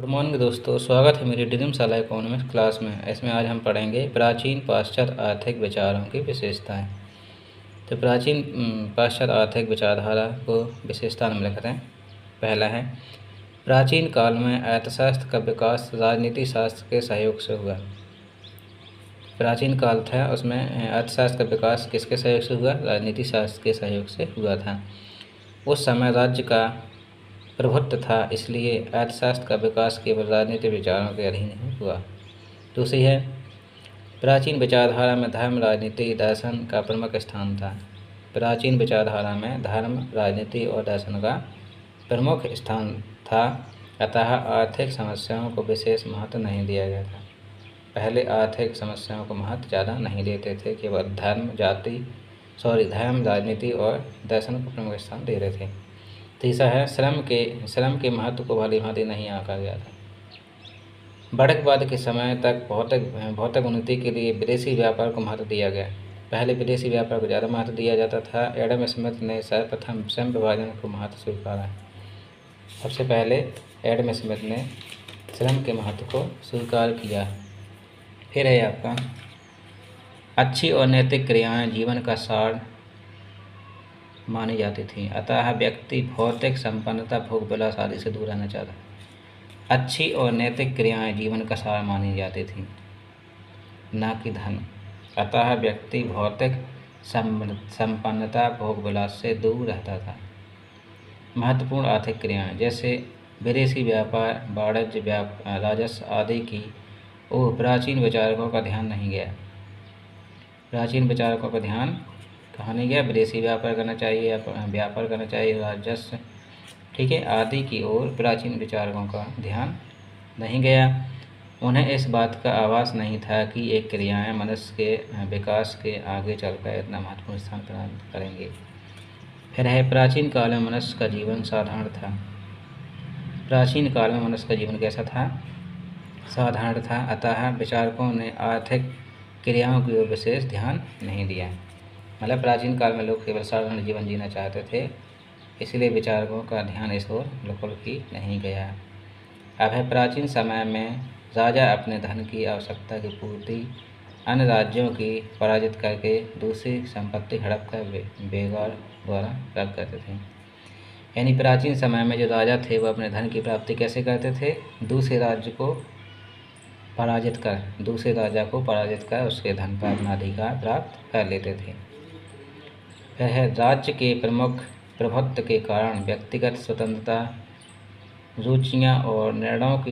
Good morning दोस्तों, स्वागत है मेरी ड्रीम शाला इकोनॉमिक्स क्लास में। इसमें आज हम पढ़ेंगे प्राचीन पाश्चात्य आर्थिक विचारों की विशेषताएं। तो प्राचीन पाश्चात्य आर्थिक विचारधारा को विशेषता निम्नलिखित हैं। पहला है, प्राचीन काल में अर्थशास्त्र का विकास राजनीति शास्त्र के सहयोग से हुआ। प्राचीन काल था, उसमें अर्थशास्त्र का विकास किसके सहयोग से हुआ? राजनीति शास्त्र के सहयोग से हुआ था। उस समय राज्य का प्रभुत्व था, इसलिए अर्थशास्त्र का विकास केवल राजनीतिक विचारों के अधीन ही हुआ। दूसरी है, प्राचीन विचारधारा में धर्म, राजनीति, दर्शन का प्रमुख स्थान था। प्राचीन विचारधारा में धर्म, राजनीति और दर्शन का प्रमुख स्थान था, अतः आर्थिक समस्याओं को विशेष महत्व नहीं दिया गया था। पहले आर्थिक समस्याओं को महत्व ज़्यादा नहीं देते थे, केवल धर्म, राजनीति और दर्शन को प्रमुख स्थान दे रहे थे। तीसरा है, श्रम के महत्व को भली भांति नहीं आंका गया था। बढ़त के समय तक भौतिक उन्नति के लिए विदेशी व्यापार को महत्व दिया गया। पहले विदेशी व्यापार को ज़्यादा महत्व दिया जाता था। एडम स्मिथ ने सर्वप्रथम श्रम विभाजन को महत्व स्वीकारा। सबसे पहले एडम स्मिथ ने श्रम के महत्व को स्वीकार किया। फिर है आपका, अच्छी और नैतिक क्रियाएं जीवन का सार मानी जाती थी, अतः व्यक्ति भौतिक संपन्नता, भोग विलास आदि से दूर रहना चाहता। अच्छी और नैतिक क्रियाएं जीवन का सार मानी जाती थी, न कि धन, अतः व्यक्ति भौतिक संपन्नता, भोग विलास से दूर रहता था। महत्वपूर्ण आर्थिक क्रियाएं जैसे विदेशी व्यापार, वाणिज्य, राजस्व आदि की ओर प्राचीन विचारकों का ध्यान नहीं गया। प्राचीन विचारकों का ध्यान कहाँ नहीं गया? विदेशी व्यापार करना चाहिए, राजस्व, ठीक है, आदि की ओर प्राचीन विचारकों का ध्यान नहीं गया। उन्हें इस बात का आभास नहीं था कि ये क्रियाएं मनुष्य के विकास के आगे चलकर इतना महत्वपूर्ण स्थान प्रदान करेंगे। फिर है, प्राचीन काल में मनुष्य का जीवन साधारण था। प्राचीन काल में मनुष्य का जीवन कैसा था? साधारण था, अतः विचारकों ने आर्थिक क्रियाओं की ओर विशेष ध्यान नहीं दिया। मतलब प्राचीन काल में लोग केवल साधारण जीवन जीना चाहते थे, इसलिए विचारकों का ध्यान इस ओर बिल्कुल ही नहीं गया। अब है, प्राचीन समय में राजा अपने धन की आवश्यकता की पूर्ति अन्य राज्यों की पराजित करके दूसरी संपत्ति हड़प कर बेगार द्वारा कर करते थे। यानी प्राचीन समय में जो राजा थे वो अपने धन की प्राप्ति कैसे करते थे? दूसरे राजा को पराजित कर उसके धन पर अपना अधिकार प्राप्त कर लेते थे। फिर है, राज्य के प्रमुख प्रभुत्व के कारण व्यक्तिगत स्वतंत्रता, रुचियां और निर्णयों की